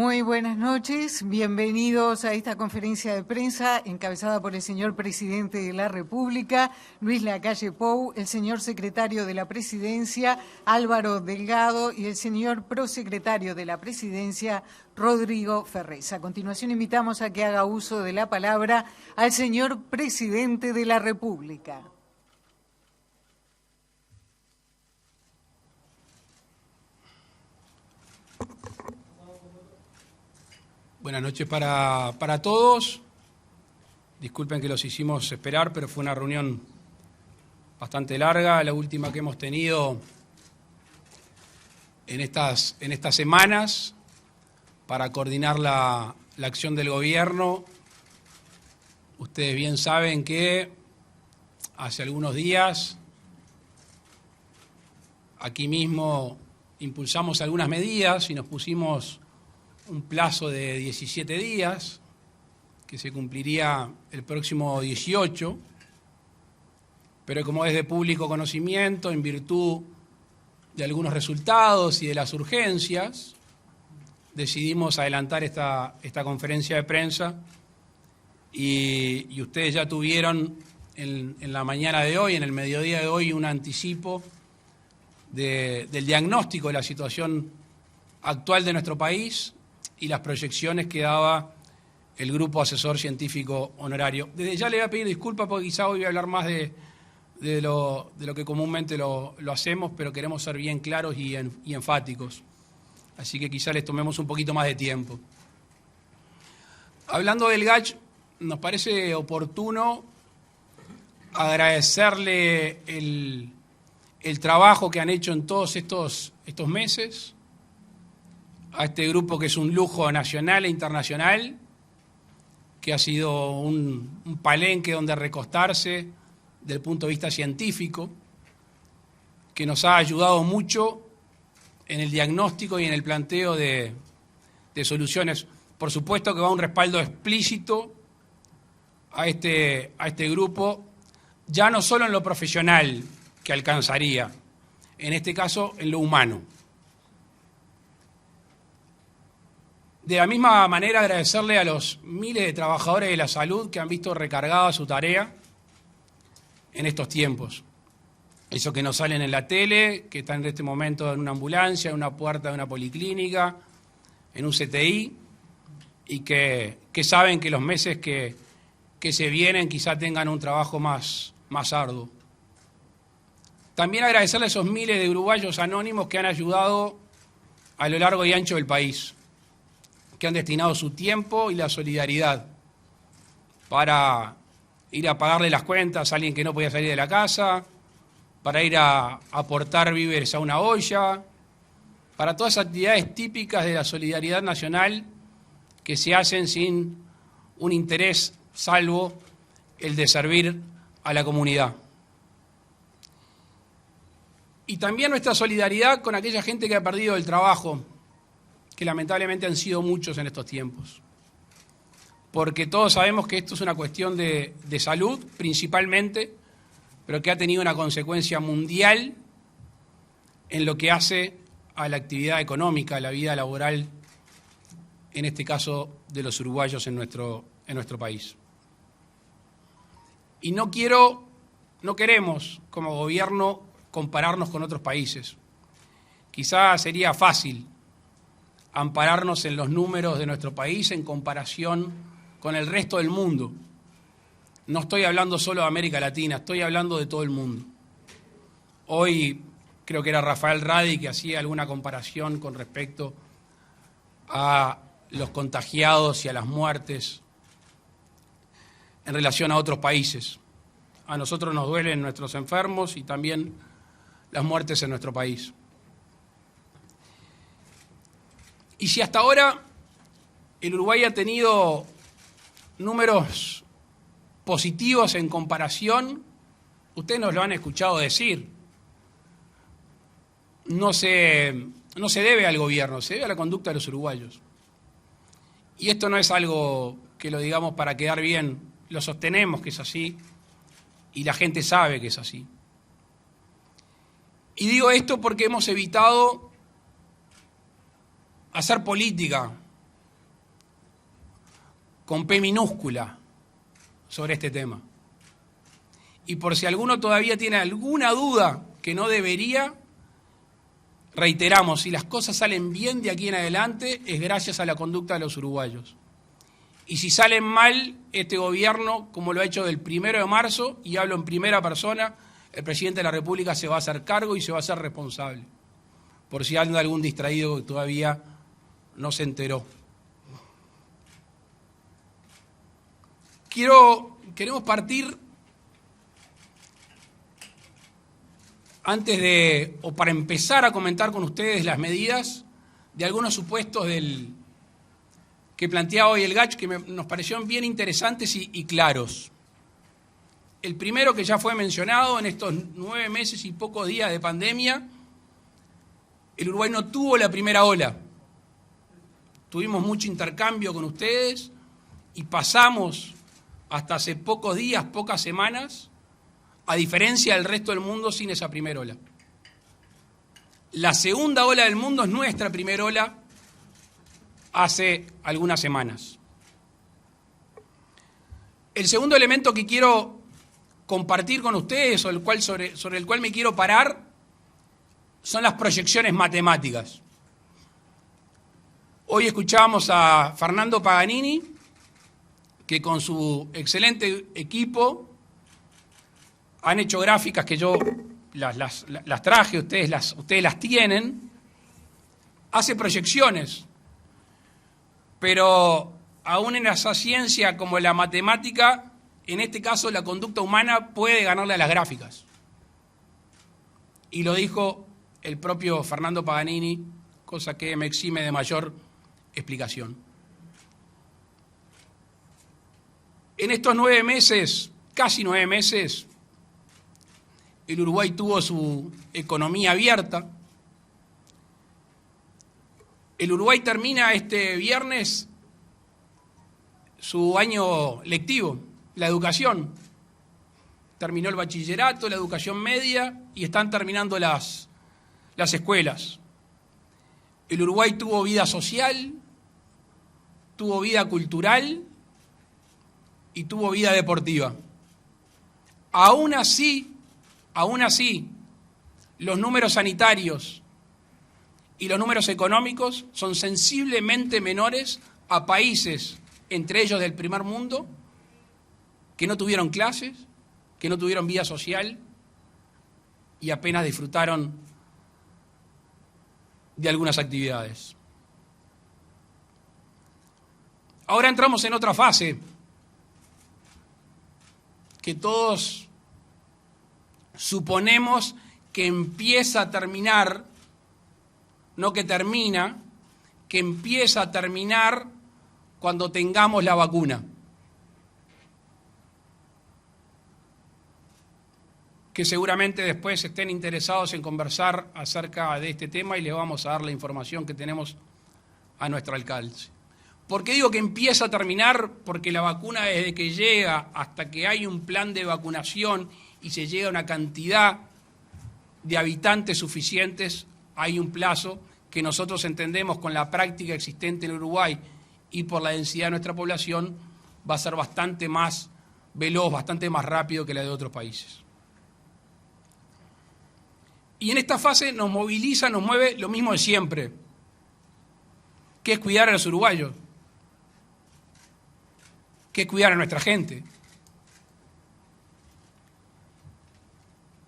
Muy buenas noches, bienvenidos a esta conferencia de prensa encabezada por el señor Presidente de la República, Luis Lacalle Pou, el señor Secretario de la Presidencia, Álvaro Delgado, y el señor Prosecretario de la Presidencia, Rodrigo Ferrez. A continuación invitamos a que haga uso de la palabra al señor Presidente de la República. Buenas noches para todos. Disculpen que los hicimos esperar, pero fue una reunión bastante larga, la última que hemos tenido en estas semanas para coordinar la acción del gobierno. Ustedes bien saben que hace algunos días aquí mismo impulsamos algunas medidas y nos pusimos un plazo de 17 días, que se cumpliría el próximo 18, pero como es de público conocimiento, en virtud de algunos resultados y de las urgencias, decidimos adelantar esta conferencia de prensa y ustedes ya tuvieron en la mañana de hoy, en el mediodía de hoy, un anticipo del diagnóstico de la situación actual de nuestro país y las proyecciones que daba el Grupo Asesor Científico Honorario. Desde ya le voy a pedir disculpas porque quizá hoy voy a hablar más de lo que comúnmente lo hacemos, pero queremos ser bien claros y enfáticos. Así que quizá les tomemos un poquito más de tiempo. Hablando del GACH, nos parece oportuno agradecerle el trabajo que han hecho en todos estos meses, a este grupo que es un lujo nacional e internacional, que ha sido un palenque donde recostarse desde el punto de vista científico, que nos ha ayudado mucho en el diagnóstico y en el planteo de soluciones. Por supuesto que va un respaldo explícito a este grupo, ya no solo en lo profesional que alcanzaría, en este caso en lo humano. De la misma manera, agradecerle a los miles de trabajadores de la salud que han visto recargada su tarea en estos tiempos. Esos que no salen en la tele, que están en este momento en una ambulancia, en una puerta de una policlínica, en un CTI, y que saben que los meses que se vienen quizá tengan un trabajo más arduo. También agradecerle a esos miles de uruguayos anónimos que han ayudado a lo largo y ancho del país, que han destinado su tiempo y la solidaridad para ir a pagarle las cuentas a alguien que no podía salir de la casa, para ir a aportar víveres a una olla, para todas esas actividades típicas de la solidaridad nacional que se hacen sin un interés salvo el de servir a la comunidad. Y también nuestra solidaridad con aquella gente que ha perdido el trabajo, que lamentablemente han sido muchos en estos tiempos. Porque todos sabemos que esto es una cuestión de salud, principalmente, pero que ha tenido una consecuencia mundial en lo que hace a la actividad económica, a la vida laboral, en este caso de los uruguayos en nuestro país. Y no queremos, como gobierno, compararnos con otros países. Quizá sería fácil ampararnos en los números de nuestro país en comparación con el resto del mundo. No estoy hablando solo de América Latina, estoy hablando de todo el mundo. Hoy creo que era Rafael Radi que hacía alguna comparación con respecto a los contagiados y a las muertes en relación a otros países. A nosotros nos duelen nuestros enfermos y también las muertes en nuestro país. Y si hasta ahora el Uruguay ha tenido números positivos en comparación, ustedes nos lo han escuchado decir, no se debe al gobierno, se debe a la conducta de los uruguayos. Y esto no es algo que lo digamos para quedar bien, lo sostenemos que es así y la gente sabe que es así. Y digo esto porque hemos evitado hacer política con P minúscula sobre este tema. Y por si alguno todavía tiene alguna duda que no debería, reiteramos, si las cosas salen bien de aquí en adelante es gracias a la conducta de los uruguayos. Y si salen mal, este gobierno, como lo ha hecho del 1 de marzo, y hablo en primera persona, el presidente de la República se va a hacer cargo y se va a hacer responsable. Por si anda algún distraído que todavía no se enteró. Queremos partir, para empezar a comentar con ustedes las medidas de algunos supuestos que planteaba hoy el GACH, que nos parecieron bien interesantes y claros. El primero, que ya fue mencionado, en estos 9 meses y pocos días de pandemia, el Uruguay no tuvo la primera ola. Tuvimos mucho intercambio con ustedes y pasamos hasta hace pocos días, pocas semanas, a diferencia del resto del mundo, sin esa primera ola. La segunda ola del mundo es nuestra primera ola hace algunas semanas. El segundo elemento que quiero compartir con ustedes, sobre el cual me quiero parar, son las proyecciones matemáticas. Hoy escuchábamos a Fernando Paganini, que con su excelente equipo han hecho gráficas que yo las traje, ustedes las tienen, hace proyecciones, pero aún en esa ciencia como la matemática, en este caso la conducta humana puede ganarle a las gráficas. Y lo dijo el propio Fernando Paganini, cosa que me exime de mayor explicación. En estos 9 meses, casi 9 meses, el Uruguay tuvo su economía abierta. El Uruguay termina este viernes su año lectivo, la educación. Terminó el bachillerato, la educación media y están terminando las escuelas. El Uruguay tuvo vida social, tuvo vida cultural y tuvo vida deportiva. Aún así, los números sanitarios y los números económicos son sensiblemente menores a países, entre ellos del primer mundo, que no tuvieron clases, que no tuvieron vida social y apenas disfrutaron de algunas actividades. Ahora entramos en otra fase que todos suponemos que empieza a terminar, no que termina, que empieza a terminar cuando tengamos la vacuna. Que seguramente después estén interesados en conversar acerca de este tema y les vamos a dar la información que tenemos a nuestro alcance. ¿Por qué digo que empieza a terminar? Porque la vacuna, desde que llega hasta que hay un plan de vacunación y se llega a una cantidad de habitantes suficientes, hay un plazo que nosotros entendemos con la práctica existente en Uruguay y por la densidad de nuestra población va a ser bastante más veloz, bastante más rápido que la de otros países. Y en esta fase nos moviliza, nos mueve lo mismo de siempre, que es cuidar a los uruguayos, que es cuidar a nuestra gente.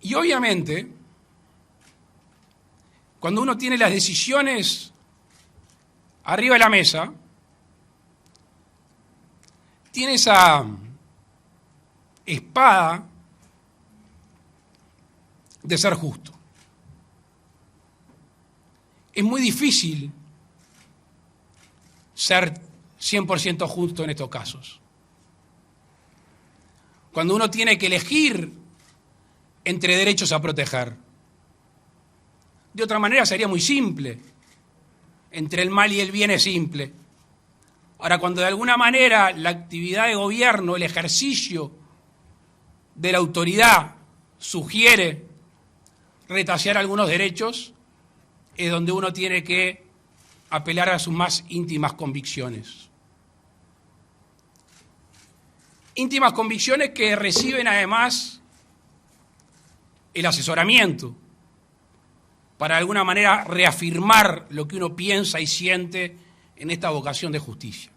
Y obviamente, cuando uno tiene las decisiones arriba de la mesa, tiene esa espada de ser justo. Es muy difícil ser 100% justo en estos casos. Cuando uno tiene que elegir entre derechos a proteger. De otra manera sería muy simple. Entre el mal y el bien es simple. Ahora, cuando de alguna manera la actividad de gobierno, el ejercicio de la autoridad sugiere retasear algunos derechos, es donde uno tiene que apelar a sus más íntimas convicciones. íntimas convicciones que reciben además el asesoramiento para de alguna manera reafirmar lo que uno piensa y siente en esta vocación de justicia.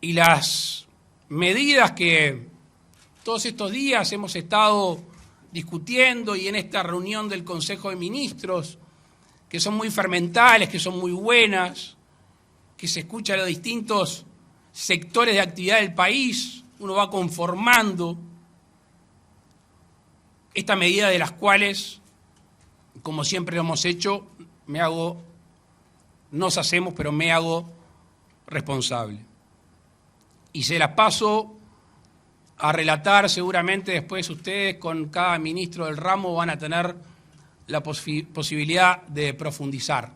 Y las medidas que todos estos días hemos estado discutiendo y en esta reunión del Consejo de Ministros, que son muy fermentales, que son muy buenas, que se escuchan los distintos sectores de actividad del país, uno va conformando esta medida de las cuales, como siempre lo hemos hecho, nos hacemos, pero me hago responsable. Y se las paso a relatar, seguramente después ustedes con cada ministro del ramo van a tener la posibilidad de profundizar.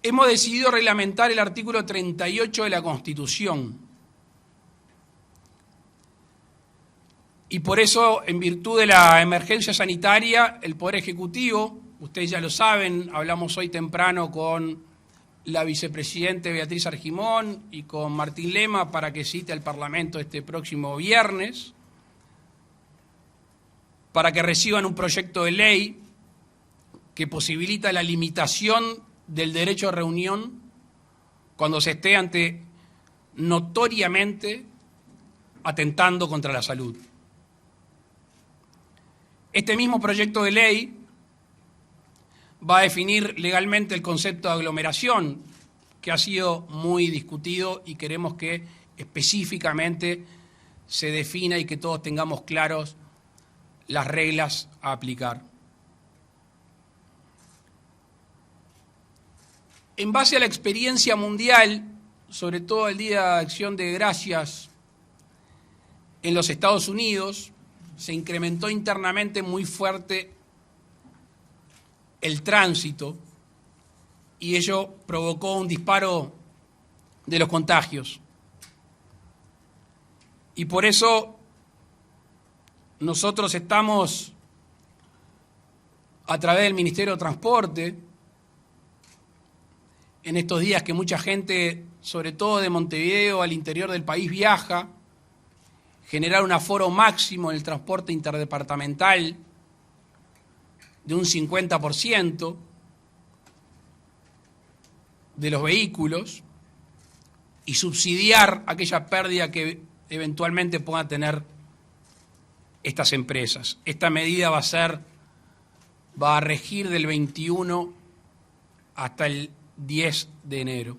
Hemos decidido reglamentar el artículo 38 de la Constitución. Y por eso, en virtud de la emergencia sanitaria, el Poder Ejecutivo, ustedes ya lo saben, hablamos hoy temprano con la vicepresidenta Beatriz Argimón y con Martín Lema para que cite al Parlamento este próximo viernes, para que reciban un proyecto de ley que posibilita la limitación del derecho a reunión cuando se esté ante notoriamente atentando contra la salud. Este mismo proyecto de ley va a definir legalmente el concepto de aglomeración, que ha sido muy discutido y queremos que específicamente se defina y que todos tengamos claros las reglas a aplicar. En base a la experiencia mundial, sobre todo el Día de Acción de Gracias en los Estados Unidos, se incrementó internamente muy fuerte el tránsito y ello provocó un disparo de los contagios. Y por eso nosotros estamos, a través del Ministerio de Transporte, en estos días que mucha gente, sobre todo de Montevideo al interior del país, viaja, generar un aforo máximo en el transporte interdepartamental de un 50% de los vehículos y subsidiar aquella pérdida que eventualmente puedan tener estas empresas. Esta medida va a regir del 21 hasta el 10 de enero.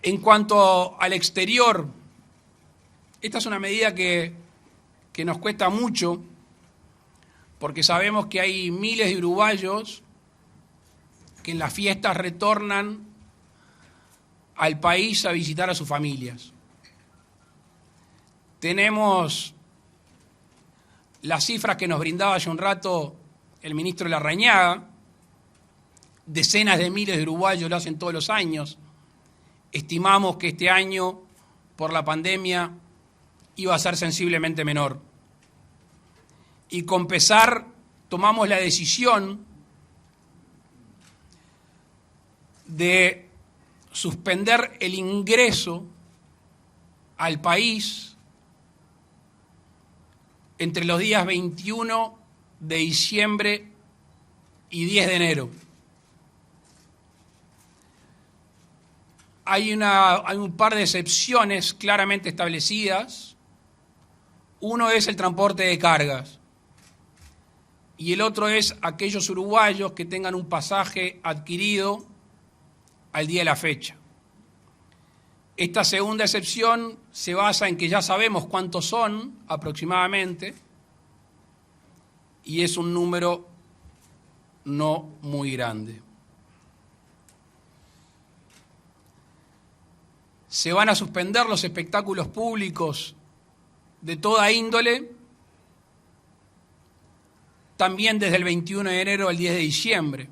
En cuanto al exterior, esta es una medida que nos cuesta mucho, porque sabemos que hay miles de uruguayos que en las fiestas retornan al país a visitar a sus familias. Tenemos las cifras que nos brindaba hace un rato el ministro Larrañaga, decenas de miles de uruguayos lo hacen todos los años. Estimamos que este año, por la pandemia, iba a ser sensiblemente menor. Y con pesar, tomamos la decisión de suspender el ingreso al país entre los días 21 de diciembre y 10 de enero. Hay un par de excepciones claramente establecidas. Uno es el transporte de cargas y el otro es aquellos uruguayos que tengan un pasaje adquirido al día de la fecha. Esta segunda excepción se basa en que ya sabemos cuántos son aproximadamente y es un número no muy grande. Se van a suspender los espectáculos públicos de toda índole, también desde el 21 de enero al 10 de diciembre.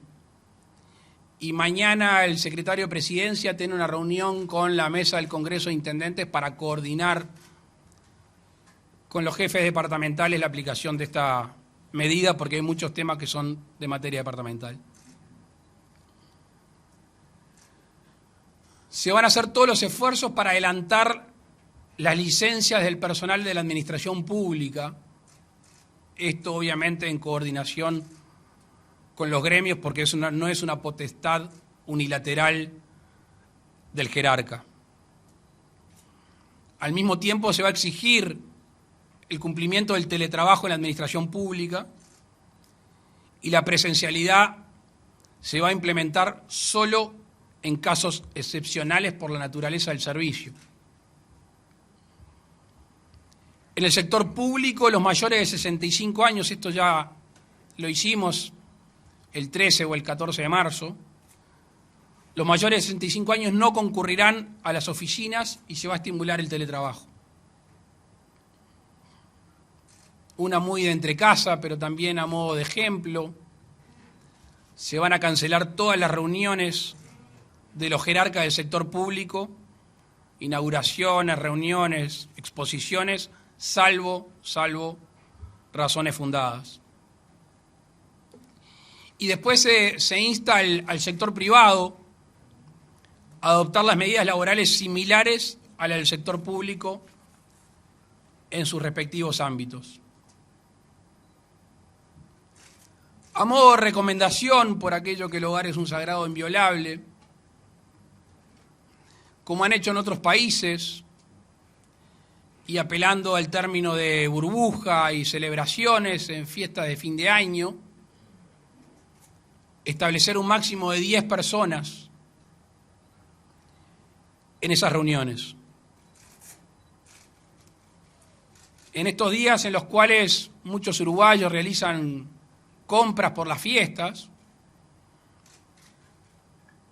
Y mañana el secretario de Presidencia tiene una reunión con la mesa del Congreso de Intendentes para coordinar con los jefes departamentales la aplicación de esta medida porque hay muchos temas que son de materia departamental. Se van a hacer todos los esfuerzos para adelantar las licencias del personal de la administración pública, esto obviamente en coordinación con los gremios porque no es una potestad unilateral del jerarca. Al mismo tiempo se va a exigir el cumplimiento del teletrabajo en la administración pública y la presencialidad se va a implementar solo en casos excepcionales por la naturaleza del servicio. En el sector público, los mayores de 65 años, esto ya lo hicimos el 13 o el 14 de marzo, los mayores de 65 años no concurrirán a las oficinas y se va a estimular el teletrabajo. Una muy de entrecasa, pero también a modo de ejemplo, se van a cancelar todas las reuniones de los jerarcas del sector público, inauguraciones, reuniones, exposiciones, salvo razones fundadas. Y después se insta al sector privado a adoptar las medidas laborales similares a las del sector público en sus respectivos ámbitos. A modo de recomendación, por aquello que el hogar es un sagrado inviolable, como han hecho en otros países, y apelando al término de burbuja y celebraciones en fiestas de fin de año, establecer un máximo de 10 personas en esas reuniones. En estos días en los cuales muchos uruguayos realizan compras por las fiestas,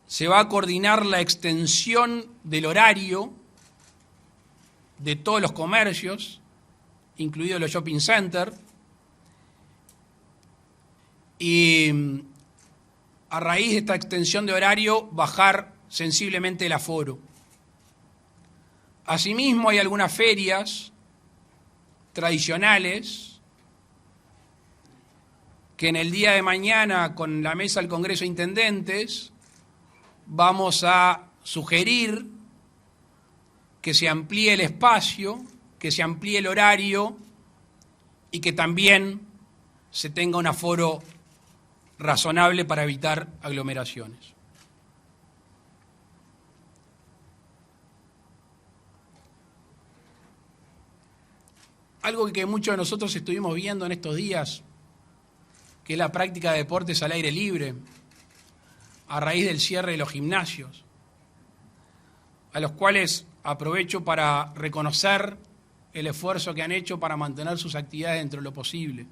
se va a coordinar la extensión del horario de todos los comercios, incluidos los shopping centers, y a raíz de esta extensión de horario bajar sensiblemente el aforo. Asimismo, hay algunas ferias tradicionales que en el día de mañana, con la mesa del Congreso de Intendentes, vamos a sugerir que se amplíe el espacio, que se amplíe el horario y que también se tenga un aforo razonable para evitar aglomeraciones. Algo que muchos de nosotros estuvimos viendo en estos días, que es la práctica de deportes al aire libre, a raíz del cierre de los gimnasios, a los cuales aprovecho para reconocer el esfuerzo que han hecho para mantener sus actividades dentro de lo posible.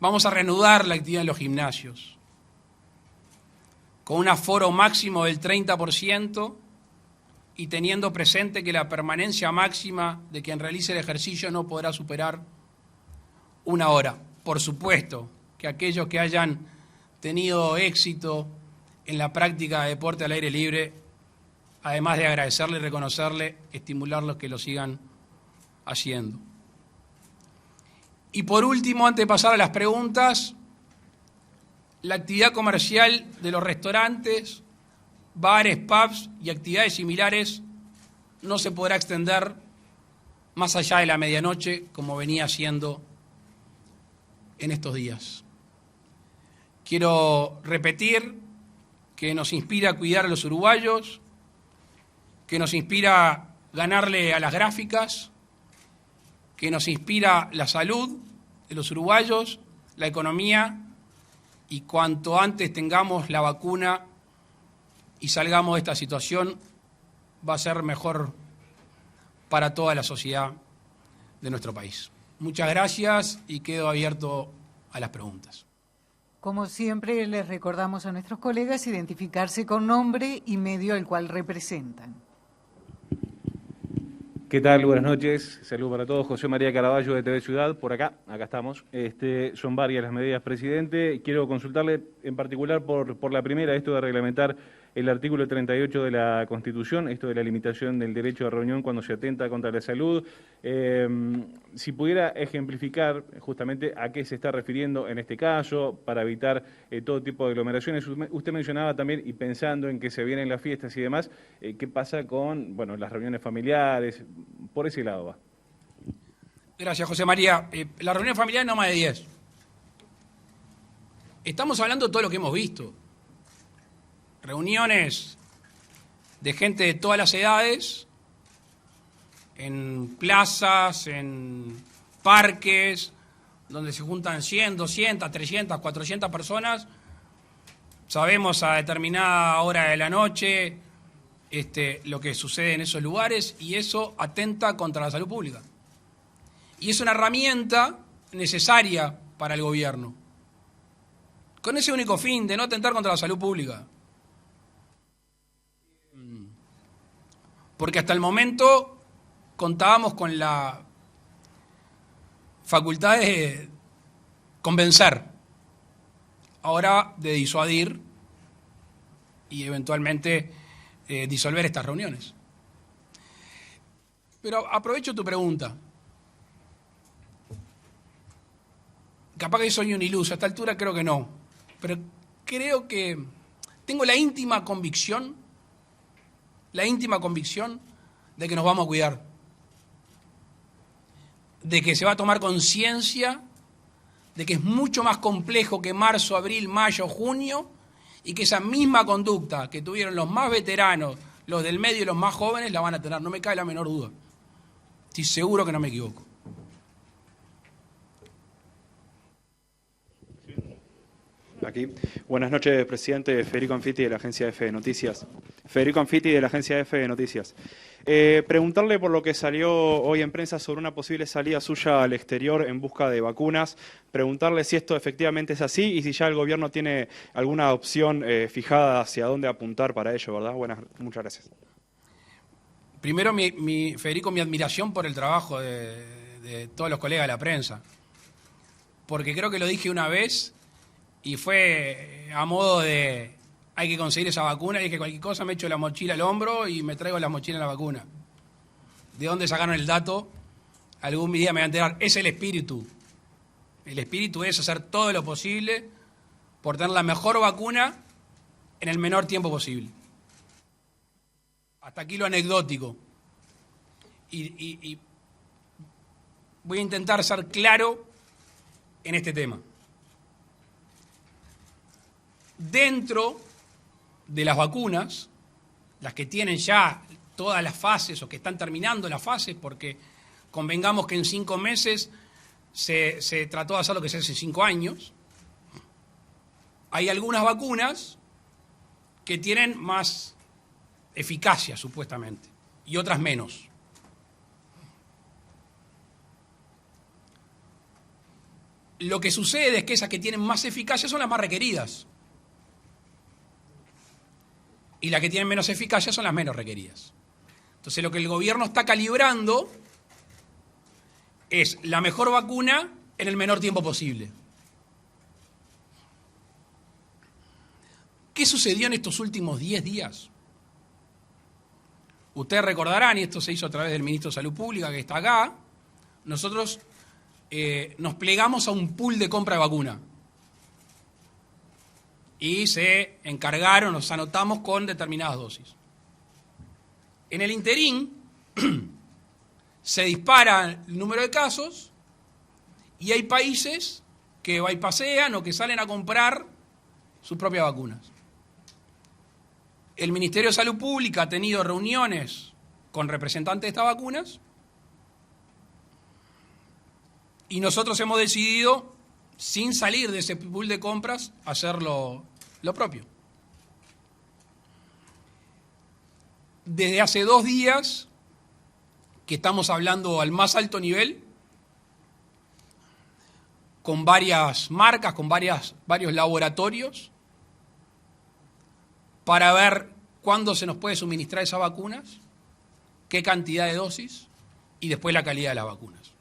Vamos a reanudar la actividad en los gimnasios, con un aforo máximo del 30% y teniendo presente que la permanencia máxima de quien realice el ejercicio no podrá superar 1 hora. Por supuesto que aquellos que hayan tenido éxito en la práctica de deporte al aire libre, además de agradecerle y reconocerle, estimularlos que lo sigan haciendo. Y por último, antes de pasar a las preguntas, la actividad comercial de los restaurantes, bares, pubs y actividades similares no se podrá extender más allá de la medianoche como venía haciendo en estos días. Quiero repetir que nos inspira a cuidar a los uruguayos, que nos inspira ganarle a las gráficas, que nos inspira la salud de los uruguayos, la economía, y cuanto antes tengamos la vacuna y salgamos de esta situación, va a ser mejor para toda la sociedad de nuestro país. Muchas gracias y quedo abierto a las preguntas. Como siempre, les recordamos a nuestros colegas identificarse con nombre y medio al cual representan. ¿Qué tal? Buenas noches. Saludos para todos. José María Caraballo de TV Ciudad, por acá estamos. Son varias las medidas, presidente. Quiero consultarle en particular por la primera, esto de reglamentar el artículo 38 de la Constitución, esto de la limitación del derecho a reunión cuando se atenta contra la salud. Si pudiera ejemplificar justamente a qué se está refiriendo en este caso, para evitar todo tipo de aglomeraciones. Usted mencionaba también, y pensando en que se vienen las fiestas y demás, ¿qué pasa con las reuniones familiares? Por ese lado va. Gracias, José María. La reunión familiar no más de 10. Estamos hablando de todo lo que hemos visto. Reuniones de gente de todas las edades, en plazas, en parques, donde se juntan 100, 200, 300, 400 personas. Sabemos a determinada hora de la noche lo que sucede en esos lugares, y eso atenta contra la salud pública. Y es una herramienta necesaria para el gobierno, con ese único fin de no atentar contra la salud pública. Porque hasta el momento contábamos con la facultad de convencer, ahora de disuadir y eventualmente disolver estas reuniones. Pero aprovecho tu pregunta. Capaz que soy un iluso, a esta altura creo que no. Pero creo que tengo la íntima convicción de que nos vamos a cuidar, de que se va a tomar conciencia de que es mucho más complejo que marzo, abril, mayo, junio, y que esa misma conducta que tuvieron los más veteranos, los del medio y los más jóvenes, la van a tener, no me cabe la menor duda. Estoy seguro que no me equivoco. Aquí. Buenas noches, presidente. Federico Anfiti, de la agencia EFE Noticias. Federico Anfiti, de la agencia EFE Noticias. Preguntarle por lo que salió hoy en prensa sobre una posible salida suya al exterior en busca de vacunas. Preguntarle si esto efectivamente es así y si ya el gobierno tiene alguna opción fijada hacia dónde apuntar para ello, ¿verdad? Muchas gracias. Primero, Federico, mi admiración por el trabajo de todos los colegas de la prensa. Porque creo que lo dije una vez y fue a modo de hay que conseguir esa vacuna, y dije cualquier cosa me echo la mochila al hombro y me traigo la mochila en la vacuna. ¿De dónde sacaron el dato? Algún día me voy a enterar. Es el espíritu. El espíritu es hacer todo lo posible por tener la mejor vacuna en el menor tiempo posible. Hasta aquí lo anecdótico. Y voy a intentar ser claro en este tema. Dentro de las vacunas, las que tienen ya todas las fases o que están terminando las fases, porque convengamos que en 5 meses se trató de hacer lo que se hace 5 años, hay algunas vacunas que tienen más eficacia, supuestamente, y otras menos. Lo que sucede es que esas que tienen más eficacia son las más requeridas. Y las que tienen menos eficacia son las menos requeridas. Entonces lo que el gobierno está calibrando es la mejor vacuna en el menor tiempo posible. ¿Qué sucedió en estos últimos 10 días? Ustedes recordarán, y esto se hizo a través del ministro de Salud Pública que está acá, nosotros nos plegamos a un pool de compra de vacuna. Y se encargaron, nos anotamos con determinadas dosis. En el interín se dispara el número de casos y hay países que bypassean o que salen a comprar sus propias vacunas. El Ministerio de Salud Pública ha tenido reuniones con representantes de estas vacunas y nosotros hemos decidido, sin salir de ese pool de compras, hacer lo propio. Desde hace 2 días que estamos hablando al más alto nivel, con varias marcas, con varios laboratorios, para ver cuándo se nos puede suministrar esas vacunas, qué cantidad de dosis y después la calidad de las vacunas.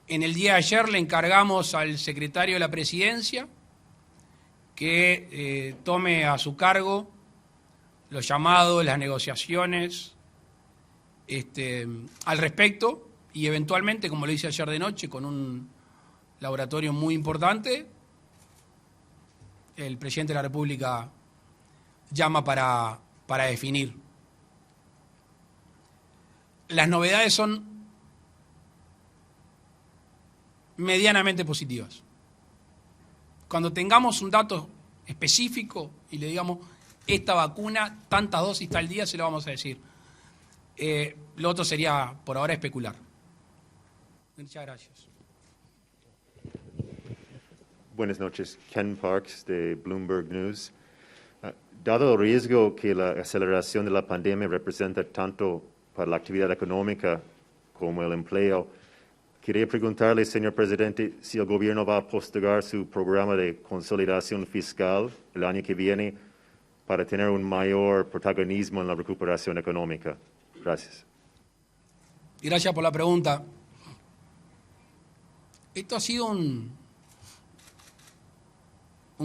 En el día de ayer le encargamos al secretario de la Presidencia que tome a su cargo los llamados, las negociaciones al respecto, y eventualmente, como lo hice ayer de noche, con un laboratorio muy importante, el presidente de la República llama para definir. Las novedades son medianamente positivas. Cuando tengamos un dato específico y le digamos, esta vacuna, tantas dosis tal día, se lo vamos a decir. Lo otro sería, por ahora, especular. Muchas gracias. Buenas noches, Ken Parks de Bloomberg News. Dado el riesgo que la aceleración de la pandemia representa tanto para la actividad económica como el empleo, quería preguntarle, señor presidente, si el gobierno va a postergar su programa de consolidación fiscal el año que viene para tener un mayor protagonismo en la recuperación económica. Gracias. Gracias por la pregunta. Esto ha sido un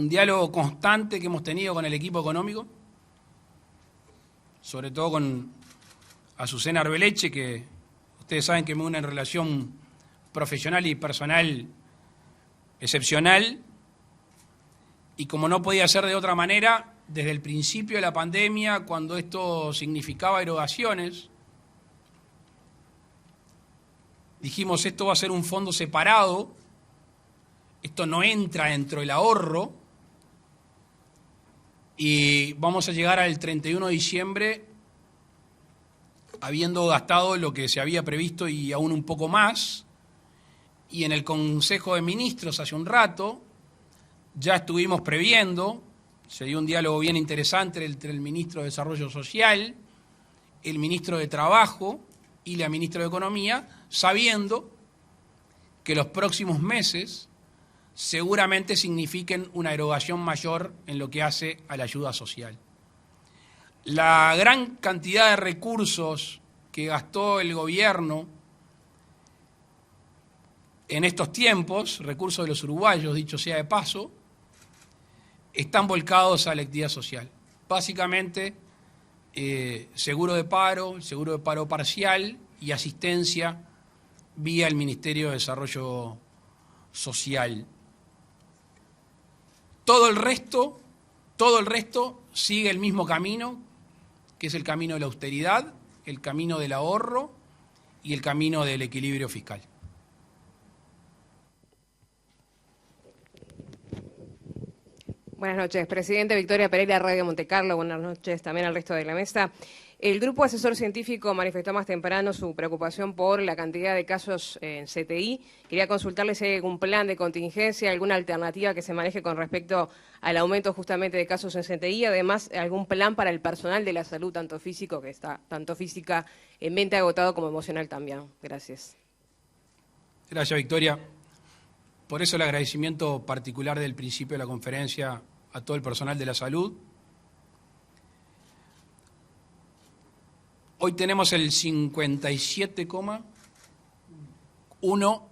diálogo constante que hemos tenido con el equipo económico, sobre todo con Azucena Arbeleche, que ustedes saben que me une en relación profesional y personal excepcional, y como no podía ser de otra manera, desde el principio de la pandemia, cuando esto significaba erogaciones, dijimos, esto va a ser un fondo separado, esto no entra dentro del ahorro, y vamos a llegar al 31 de diciembre habiendo gastado lo que se había previsto y aún un poco más. Y en el Consejo de Ministros hace un rato ya estuvimos previendo, se dio un diálogo bien interesante entre el Ministro de Desarrollo Social, el Ministro de Trabajo y la Ministra de Economía, sabiendo que los próximos meses seguramente signifiquen una erogación mayor en lo que hace a la ayuda social. La gran cantidad de recursos que gastó el gobierno en estos tiempos, recursos de los uruguayos, dicho sea de paso, están volcados a la actividad social. Básicamente, seguro de paro parcial y asistencia vía el Ministerio de Desarrollo Social. Todo el resto sigue el mismo camino, que es el camino de la austeridad, el camino del ahorro y el camino del equilibrio fiscal. Buenas noches, presidente. Victoria Pereira, Radio Montecarlo. Buenas noches también al resto de la mesa. El Grupo Asesor Científico manifestó más temprano su preocupación por la cantidad de casos en CTI. Quería consultarle si hay algún plan de contingencia, alguna alternativa que se maneje con respecto al aumento justamente de casos en CTI, además algún plan para el personal de la salud, tanto físico, que está tanto física en mente agotado, como emocional también. Gracias. Gracias, Victoria. Por eso el agradecimiento particular del principio de la conferencia a todo el personal de la salud. Hoy tenemos el 57,1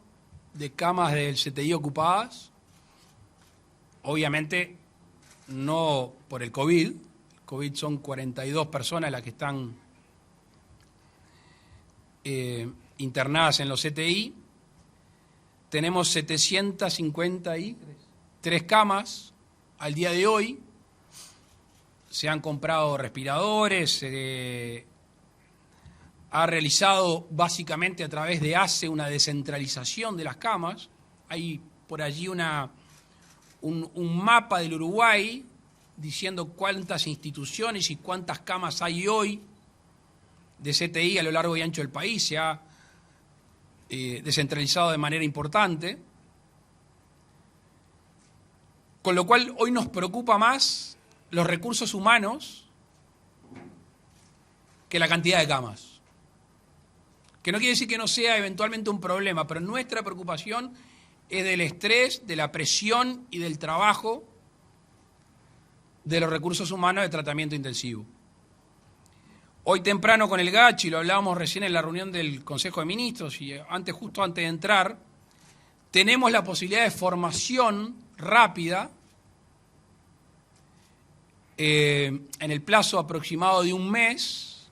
de camas del CTI ocupadas. Obviamente no por el COVID. El COVID son 42 personas las que están internadas en los CTI. Tenemos 753 camas al día de hoy. Se han comprado respiradores, ha realizado básicamente a través de ACE una descentralización de las camas. Hay por allí un mapa del Uruguay diciendo cuántas instituciones y cuántas camas hay hoy de CTI a lo largo y ancho del país. Se ha descentralizado de manera importante. Con lo cual hoy nos preocupa más los recursos humanos que la cantidad de camas. Que no quiere decir que no sea eventualmente un problema, pero nuestra preocupación es del estrés, de la presión y del trabajo de los recursos humanos de tratamiento intensivo. Hoy temprano con el GACH, y lo hablábamos recién en la reunión del Consejo de Ministros, y justo antes de entrar, tenemos la posibilidad de formación rápida en el plazo aproximado de un mes,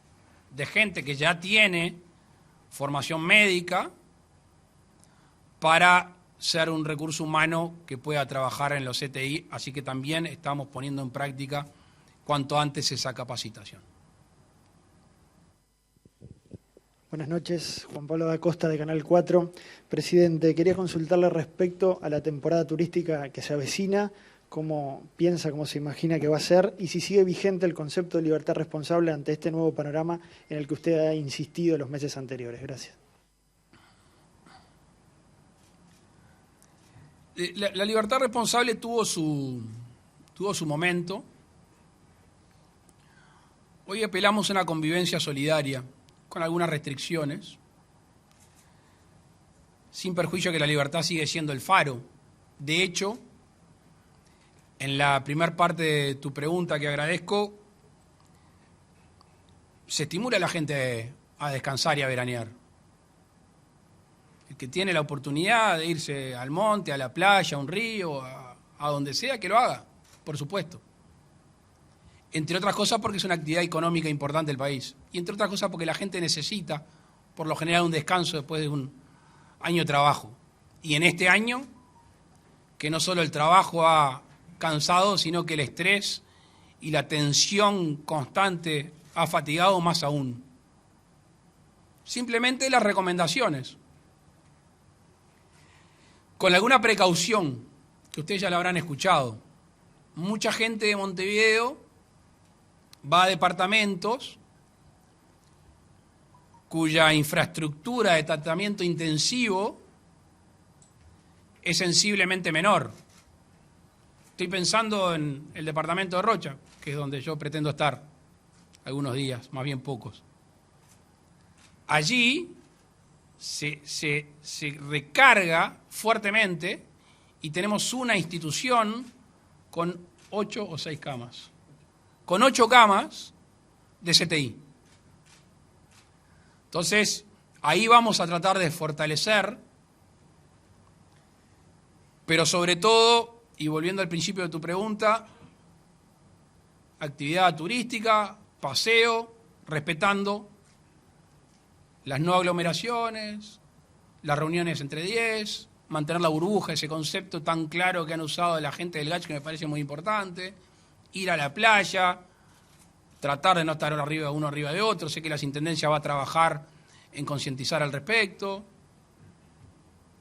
de gente que ya tiene formación médica para ser un recurso humano que pueda trabajar en los CTI, así que también estamos poniendo en práctica cuanto antes esa capacitación. Buenas noches, Juan Pablo da Costa de Canal 4. Presidente, quería consultarle respecto a la temporada turística que se avecina, cómo piensa, cómo se imagina que va a ser y si sigue vigente el concepto de libertad responsable ante este nuevo panorama en el que usted ha insistido en los meses anteriores. Gracias. La libertad responsable tuvo su momento. Hoy apelamos a una convivencia solidaria, con algunas restricciones, sin perjuicio que la libertad sigue siendo el faro. De hecho, en la primera parte de tu pregunta, que agradezco, se estimula a la gente a descansar y a veranear. El que tiene la oportunidad de irse al monte, a la playa, a un río, a donde sea, que lo haga, por supuesto. Entre otras cosas porque es una actividad económica importante del país. Y entre otras cosas porque la gente necesita, por lo general, un descanso después de un año de trabajo. Y en este año, que no solo el trabajo ha cansado, sino que el estrés y la tensión constante ha fatigado más aún. Simplemente las recomendaciones. Con alguna precaución, que ustedes ya la habrán escuchado. Mucha gente de Montevideo va a departamentos cuya infraestructura de tratamiento intensivo es sensiblemente menor. Estoy pensando en el departamento de Rocha, que es donde yo pretendo estar algunos días, más bien pocos. Allí se recarga fuertemente y tenemos una institución con 8 o 6 camas. Con 8 camas de CTI. Entonces, ahí vamos a tratar de fortalecer, pero sobre todo, y volviendo al principio de tu pregunta, actividad turística, paseo, respetando las no aglomeraciones, las reuniones entre 10, mantener la burbuja, ese concepto tan claro que han usado la gente del GACH que me parece muy importante, ir a la playa, tratar de no estar uno arriba de otro. Sé que la Intendencia va a trabajar en concientizar al respecto.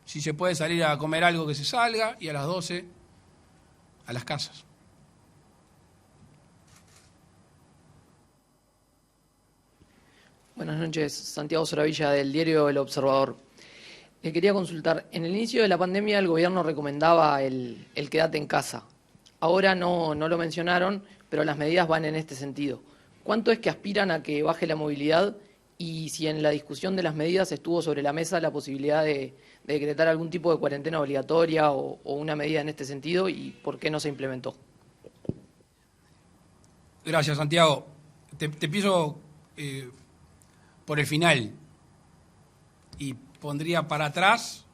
Si se puede salir a comer algo, que se salga, y a las 12 a las casas. Buenas noches, Santiago Soravilla del diario El Observador. Le quería consultar, en el inicio de la pandemia el gobierno recomendaba el quédate en casa. Ahora no lo mencionaron, pero las medidas van en este sentido. ¿Cuánto es que aspiran a que baje la movilidad y si en la discusión de las medidas estuvo sobre la mesa la posibilidad de decretar algún tipo de cuarentena obligatoria o una medida en este sentido y por qué no se implementó? Gracias, Santiago. Te empiezo por el final y pondría para atrás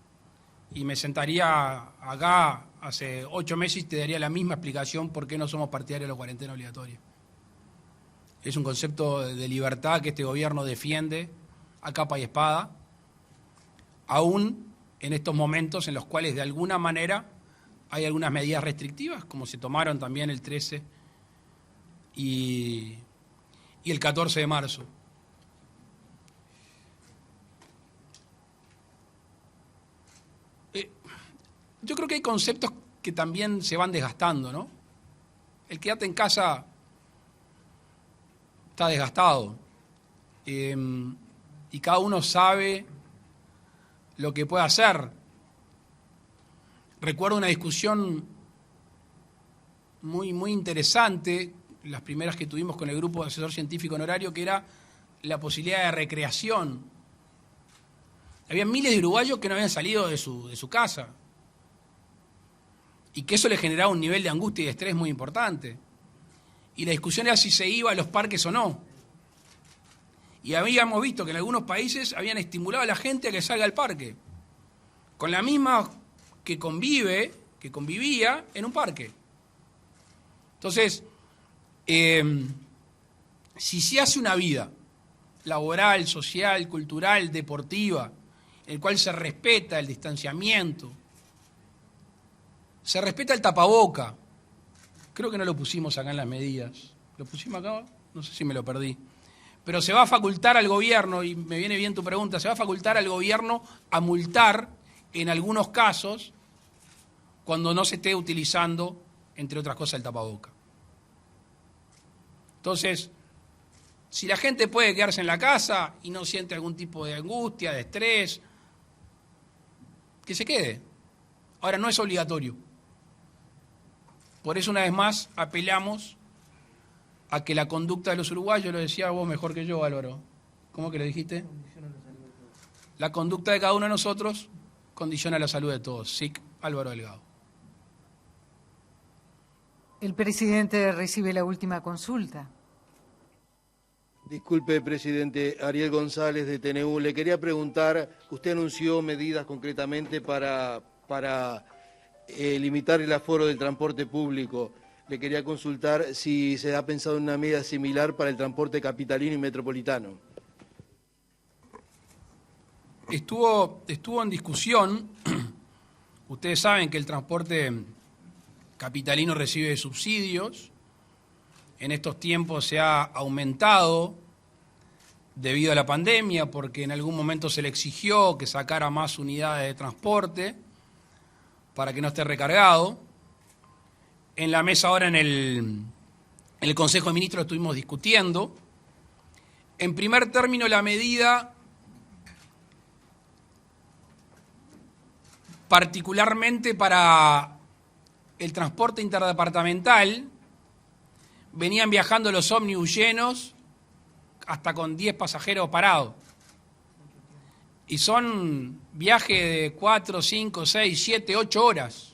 y me sentaría acá hace 8 meses y te daría la misma explicación por qué no somos partidarios de la cuarentena obligatoria. Es un concepto de libertad que este gobierno defiende a capa y espada, aún en estos momentos en los cuales de alguna manera hay algunas medidas restrictivas, como se tomaron también el 13 y el 14 de marzo. Yo creo que hay conceptos que también se van desgastando, ¿no? El quédate en casa está desgastado y cada uno sabe lo que puede hacer. Recuerdo una discusión muy interesante, las primeras que tuvimos con el grupo de asesor científico honorario, que era la posibilidad de recreación. Había miles de uruguayos que no habían salido de su casa y que eso le generaba un nivel de angustia y de estrés muy importante. Y la discusión era si se iba a los parques o no. Y habíamos visto que en algunos países habían estimulado a la gente a que salga al parque, con la misma que convivía en un parque. Entonces, Si se hace una vida laboral, social, cultural, deportiva, en el cual se respeta el distanciamiento, se respeta el tapaboca, creo que no lo pusimos acá en las medidas, ¿lo pusimos acá? No sé si me lo perdí. Pero se va a facultar al gobierno, y me viene bien tu pregunta, se va a facultar al gobierno a multar en algunos casos cuando no se esté utilizando, entre otras cosas, el tapaboca. Entonces, si la gente puede quedarse en la casa y no siente algún tipo de angustia, de estrés, que se quede. Ahora, no es obligatorio. Por eso, una vez más, apelamos a que la conducta de los uruguayos, lo decía vos mejor que yo, Álvaro. ¿Cómo que le dijiste? La conducta de cada uno de nosotros condiciona la salud de todos. SIC, Álvaro Delgado. El presidente recibe la última consulta. Disculpe, presidente. Ariel González, de TNU. Le quería preguntar, usted anunció medidas concretamente para limitar el aforo del transporte público. Le quería consultar si se ha pensado en una medida similar para el transporte capitalino y metropolitano. Estuvo en discusión. Ustedes saben que el transporte capitalino recibe subsidios. En estos tiempos se ha aumentado debido a la pandemia, porque en algún momento se le exigió que sacara más unidades de transporte para que no esté recargado. En la mesa ahora en el Consejo de Ministros estuvimos discutiendo. En primer término, la medida, particularmente para el transporte interdepartamental, venían viajando los ómnibus llenos hasta con 10 pasajeros parados. Y son viajes de 4, 5, 6, 7, 8 horas,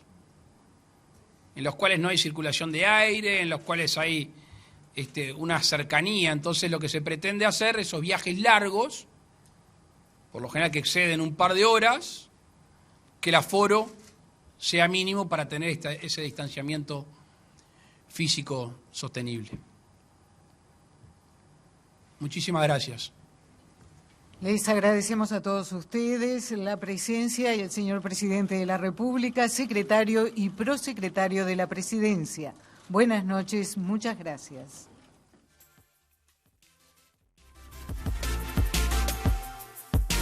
en los cuales no hay circulación de aire, en los cuales hay una cercanía. Entonces lo que se pretende hacer, esos viajes largos, por lo general que exceden un par de horas, que el aforo sea mínimo para tener ese distanciamiento físico sostenible. Muchísimas gracias. Les agradecemos a todos ustedes la presencia y el señor presidente de la República, secretario y prosecretario de la Presidencia. Buenas noches, muchas gracias.